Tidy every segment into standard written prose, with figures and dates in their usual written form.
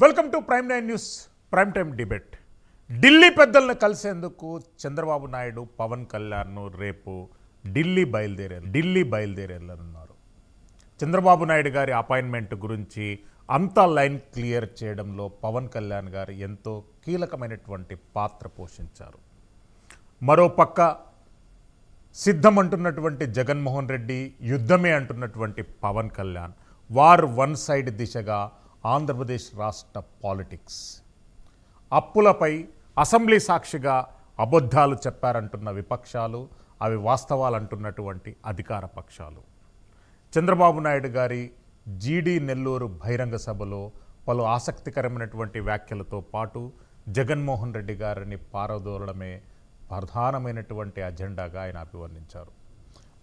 Welcome to prime nine news prime time debate. Delhi పెద్దలను కలిసేందుకు చంద్రబాబు నాయుడు పవన్ కళ్యాణ్ రేపు ఢిల్లీ బయలుదేరేళ్ళనున్నారు. చంద్రబాబు నాయుడు గారి అపాయింట్మెంట్ గురించి అంతా లైన్ క్లియర్ చేయడంలో పవన్ కళ్యాణ్ గారు ఎంతో కీలకమైనటువంటి పాత్ర పోషించారు. మరోపక్క సిద్ధమంటున్నటువంటి జగన్మోహన్ రెడ్డి, యుద్ధమే అంటున్నటువంటి Pawan Kalyan, war one side దిశగా ఆంధ్రప్రదేశ్ రాష్ట్ర పాలిటిక్స్. అప్పులపై అసెంబ్లీ సాక్షిగా అబద్ధాలు చెప్పారంటున్న విపక్షాలు, అవి వాస్తవాలంటున్నటువంటి అధికార పక్షాలు. చంద్రబాబు నాయుడు గారి జీడీ నెల్లూరు బహిరంగ సభలో పలు ఆసక్తికరమైనటువంటి వ్యాఖ్యలతో పాటు జగన్మోహన్ రెడ్డి గారిని పారదోలడమే ప్రధానమైనటువంటి అజెండాగా ఆయన అభివర్ణించారు.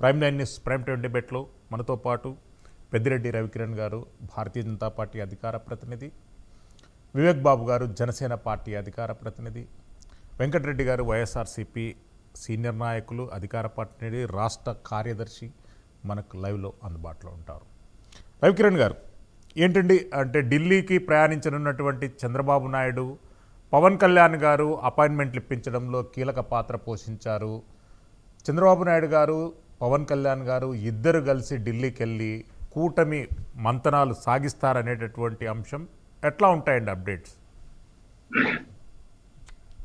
Prime nine news prime time డిబేట్లో మనతో పాటు పెద్దిరెడ్డి రవికిరణ్ గారు, భారతీయ జనతా పార్టీ అధికార ప్రతినిధి, వివేక్ బాబు గారు, జనసేన పార్టీ అధికార ప్రతినిధి, వెంకటరెడ్డి గారు, వైఎస్ఆర్సీపీ సీనియర్ నాయకులు, అధికార ప్రతినిధి, రాష్ట్ర కార్యదర్శి మనకు లైవ్లో అందుబాటులో ఉంటారు. రవికిరణ్ గారు, ఏంటండి అంటే ఢిల్లీకి ప్రయాణించనున్నటువంటి చంద్రబాబు నాయుడు, పవన్ కళ్యాణ్ గారు అపాయింట్మెంట్లు ఇప్పించడంలో కీలక పాత్ర పోషించారు. చంద్రబాబు నాయుడు గారు, పవన్ కళ్యాణ్ గారు ఇద్దరు కలిసి ఢిల్లీకి వెళ్ళి కూటమి మంతనాలు సాగిస్తారనేటటువంటి అంశం ఎట్లా ఉంటాయండి అప్డేట్స్?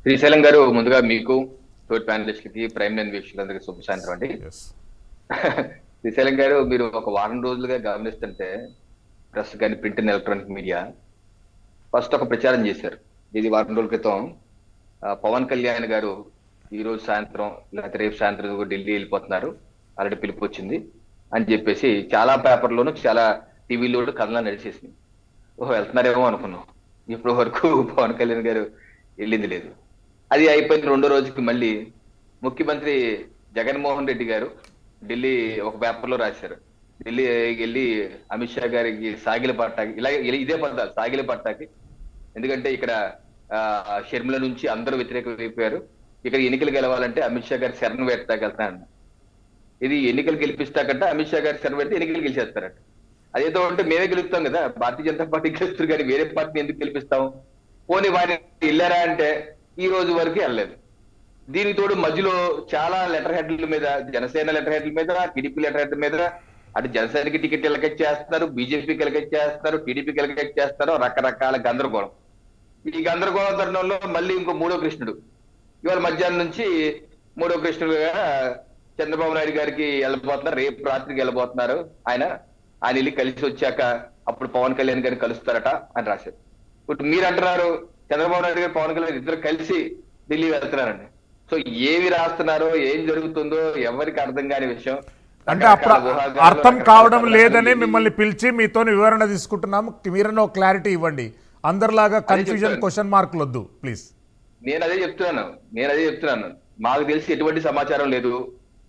శ్రీశైలం గారు, ముందుగా మీకు, తోటి ప్యానలిస్టులకి, ప్రైమ్ నైన్ వీక్షకులందరికీ శుభ సాయంత్రం అండి. శ్రీశైలం గారు, మీరు ఒక వారం రోజులుగా గమనిస్తుంటే ప్రెస్ కానీ print and electronic media first ఒక ప్రచారం చేశారు. ఇది వారం రోజుల క్రితం పవన్ కళ్యాణ్ గారు ఈ రోజు సాయంత్రం లేకపోతే రేపు సాయంత్రం ఢిల్లీ వెళ్ళిపోతున్నారు, ఆల్రెడీ పిలుపు వచ్చింది అని చెప్పేసి చాలా పేపర్లోనూ చాలా టీవీలో కథలా నడిచేసింది. ఓహో, వెళ్తున్నారేమో అనుకున్నాం. ఇప్పటి వరకు పవన్ కళ్యాణ్ గారు వెళ్ళింది లేదు. అది అయిపోయిన రెండో రోజుకి మళ్ళీ ముఖ్యమంత్రి జగన్మోహన్ రెడ్డి గారు ఢిల్లీ ఒక పేపర్లో రాశారు, ఢిల్లీ వెళ్ళి అమిత్ షా గారికి సాగిల పట్టాకి, ఇదే పడతారు సాగిల పట్టాకి. ఎందుకంటే ఇక్కడ షర్మిల నుంచి అందరూ వ్యతిరేకమైపోయారు, ఇక్కడ ఎన్నికలు గెలవాలంటే అమిత్ షా గారి శరణ్ వేటకి వెళ్తాను. ఇది ఎన్నికలు గెలిపిస్తాకంటే అమిత్ షా గారి శరణ్ పెడితే ఎన్నికలు గెలిచేస్తారట. అదేదో అంటే మేమే గెలుపుతాం కదా, భారతీయ జనతా పార్టీ గెలుస్తారు కానీ వేరే పార్టీని ఎందుకు గెలిపిస్తాం? పోనీ వారిని వెళ్ళారా అంటే ఈ రోజు వరకు వెళ్ళలేదు. దీనికి తోడు మధ్యలో చాలా లెటర్ హెడ్ల మీద, జనసేన లెటర్ హెడ్ల మీద, టీడీపీ లెటర్ హెడ్ మీద, అటు జనసేనకి టికెట్ ఎలకెట్ చేస్తున్నారు, బీజేపీకి ఎలకెట్ చేస్తారు, టీడీపీకి ఎలకెట్ చేస్తారు, రకరకాల గందరగోళం. ఈ గందరగోళం తరుణంలో మళ్ళీ ఇంకో మూడో కృష్ణుడు ఇవాళ మధ్యాహ్నం నుంచి మూడో కృష్ణుడుగా చంద్రబాబు నాయుడు గారికి వెళ్ళబోతున్నారు, రేపు రాత్రికి వెళ్ళబోతున్నారు. ఆయన వెళ్ళి కలిసి వచ్చాక అప్పుడు పవన్ కళ్యాణ్ గారిని కలుస్తారట అని రాశారు. ఇప్పుడు మీరు అంటున్నారు చంద్రబాబు నాయుడు గారు పవన్ కళ్యాణ్ ఇద్దరు కలిసి ఢిల్లీ వెళ్తున్నారండి. సో ఏవి రాస్తున్నారో, ఏం జరుగుతుందో ఎవరికి అర్థం కాని విషయం. అంటే అప్పుడు అర్థం కావడం లేదని మిమ్మల్ని పిలిచి మీతో వివరణ తీసుకుంటున్నాము. మీరన్నా ఒక క్లారిటీ ఇవ్వండి, అందరిలాగా కన్ఫ్యూజన్, క్వశ్చన్ మార్కులు వద్దు ప్లీజ్. నేను అదే చెప్తున్నాను. మాకు తెలిసి ఎటువంటి సమాచారం లేదు,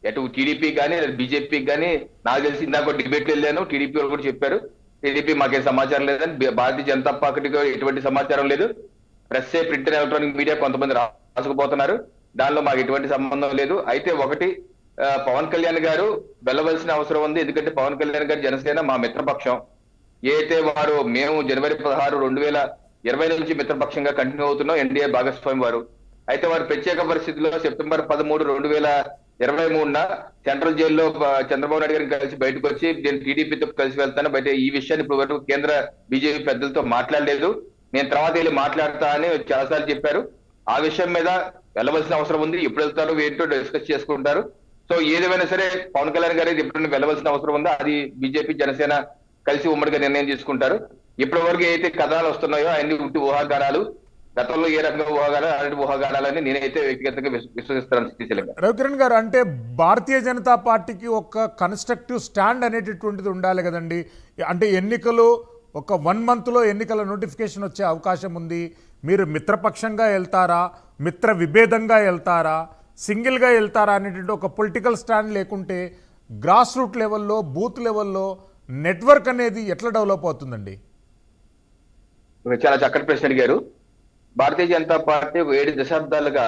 ఎటు టీడీపీకి కానీ బీజేపీకి కానీ. నాకు తెలిసి ఇందాక డిబేట్ వెళ్ళాను, టీడీపీ వాళ్ళు కూడా చెప్పారు టీడీపీ మాకేం సమాచారం లేదని. భారతీయ జనతా పార్టీకి ఎటువంటి సమాచారం లేదు. Press, print and electronic media కొంతమంది రాసుకుపోతున్నారు, దానిలో మాకు ఎటువంటి సంబంధం లేదు. అయితే ఒకటి, పవన్ కళ్యాణ్ గారు వెళ్ళవలసిన అవసరం ఉంది. ఎందుకంటే పవన్ కళ్యాణ్ గారు జనసేన మా మిత్రపక్షం. అయితే వారు మేము జనవరి 16, 2020 నుంచి మిత్రపక్షంగా కంటిన్యూ అవుతున్నాం, ఎన్డీఏ భాగస్వామి వారు. అయితే వారు ప్రత్యేక పరిస్థితుల్లో సెప్టెంబర్ 13, 2023 సెంట్రల్ జైల్లో చంద్రబాబు నాయుడు గారిని కలిసి బయటకు వచ్చి నేను టీడీపీతో కలిసి వెళ్తాను, బయట ఈ విషయాన్ని ఇప్పుడు వరకు కేంద్ర బీజేపీ పెద్దలతో మాట్లాడలేదు, నేను తర్వాత వెళ్ళి మాట్లాడతా అని చాలాసార్లు చెప్పారు. ఆ విషయం మీద వెళ్ళవలసిన అవసరం ఉంది. ఎప్పుడు వెళ్తారో ఏంటో డిస్కస్ చేసుకుంటారు. సో ఏదేమైనా సరే పవన్ కళ్యాణ్ గారు ఎప్పుడైనా వెళ్ళవలసిన అవసరం ఉందో అది బీజేపీ, జనసేన కలిసి ఉమ్మడిగా నిర్ణయం తీసుకుంటారు. ఇప్పటి వరకు ఏదైతే కథనాలు వస్తున్నాయో అన్ని ఉట్టి ఊహాగానాలు. గతంలో ఏ రకంగా ఊహాగానాలు, అలాంటి ఊహాగానాలని నేనైతే వ్యక్తిగతంగా విశ్వసిస్తాను. రవికిరణ్ గారు, అంటే భారతీయ జనతా పార్టీకి ఒక కన్స్ట్రక్టివ్ స్టాండ్ అనేటటువంటిది ఉండాలి కదండి. అంటే ఎన్నికలు ఒక 1 monthలో ఎన్నికల నోటిఫికేషన్ వచ్చే అవకాశం ఉంది. మీరు మిత్రపక్షంగా వెళ్తారా, మిత్ర విభేదంగా వెళ్తారా, సింగిల్గా వెళ్తారా అనేటువంటి ఒక పొలిటికల్ స్టాండ్ లేకుంటే గ్రాస్ రూట్ లెవెల్లో, బూత్ లెవెల్లో నెట్వర్క్ అనేది ఎట్లా డెవలప్ అవుతుందండి? చాలా చక్కటి ప్రశ్న అడిగారు. భారతీయ జనతా పార్టీ 7 దశాబ్దాలుగా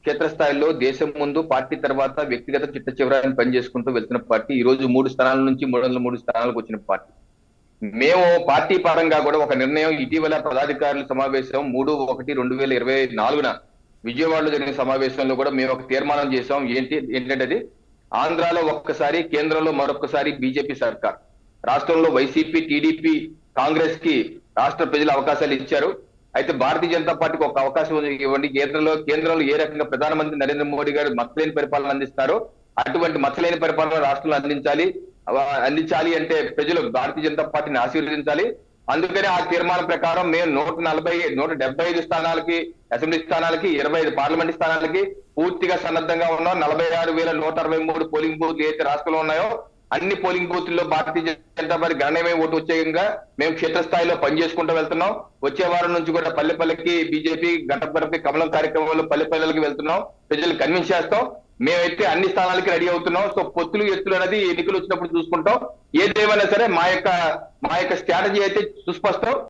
క్షేత్రస్థాయిలో దేశం ముందు, పార్టీ తర్వాత వ్యక్తిగత చిట్ట చివరాన్ని పనిచేసుకుంటూ వెళ్తున్న పార్టీ. ఈ రోజు 3 స్థానాల నుంచి 303 స్థానాలకు వచ్చిన పార్టీ. మేము పార్టీ పరంగా కూడా ఒక నిర్ణయం ఇటీవల పదాధికారుల సమావేశం 3/1/2024 విజయవాడలో జరిగిన సమావేశంలో కూడా మేము ఒక తీర్మానం చేశాం. ఏంటంటే అది ఆంధ్రాలో ఒక్కసారి, కేంద్రంలో మరొకసారి బీజేపీ సర్కార్, రాష్ట్రంలో వైసీపీ, టీడీపీ, కాంగ్రెస్ కి రాష్ట్ర ప్రజలు అవకాశాలు ఇచ్చారు. అయితే భారతీయ జనతా పార్టీకి ఒక అవకాశం ఇవ్వండి. కేంద్రంలో ఏ రకంగా ప్రధానమంత్రి నరేంద్ర మోడీ గారు మచ్చలేని పరిపాలన అందిస్తారో అటువంటి మచ్చలేని పరిపాలన రాష్ట్రంలో అందించాలి అంటే ప్రజలు భారతీయ జనతా పార్టీని ఆశీర్వదించాలి. అందుకనే ఆ తీర్మానం ప్రకారం మేము 175 స్థానాలకి, అసెంబ్లీ స్థానాలకి, 25 పార్లమెంట్ స్థానాలకి పూర్తిగా సన్నద్ధంగా ఉన్నాం. 46,163 పోలింగ్ బూత్లు ఏదైతే రాష్ట్రంలో ఉన్నాయో అన్ని పోలింగ్ బూత్ల్లో భారతీయ జనతా పార్టీ గణనీయమైన ఓటు వచ్చేయంగా మేము క్షేత్రస్థాయిలో పనిచేసుకుంటూ వెళ్తున్నాం. వచ్చే వారం నుంచి కూడా పల్లెపల్లెకి బీజేపీ, గడప కమలం కార్యక్రమంలో పల్లెపల్లెలకి వెళ్తున్నాం. ప్రజలు కన్విన్స్ చేస్తాం. మేమైతే అన్ని స్థానాలకి రెడీ అవుతున్నాం. సో పొత్తులు ఎత్తులు అనేది ఎన్నికలు వచ్చినప్పుడు చూసుకుంటాం. ఏదేమైనా సరే మా యొక్క స్ట్రాటజీ అయితే సుస్పష్టం.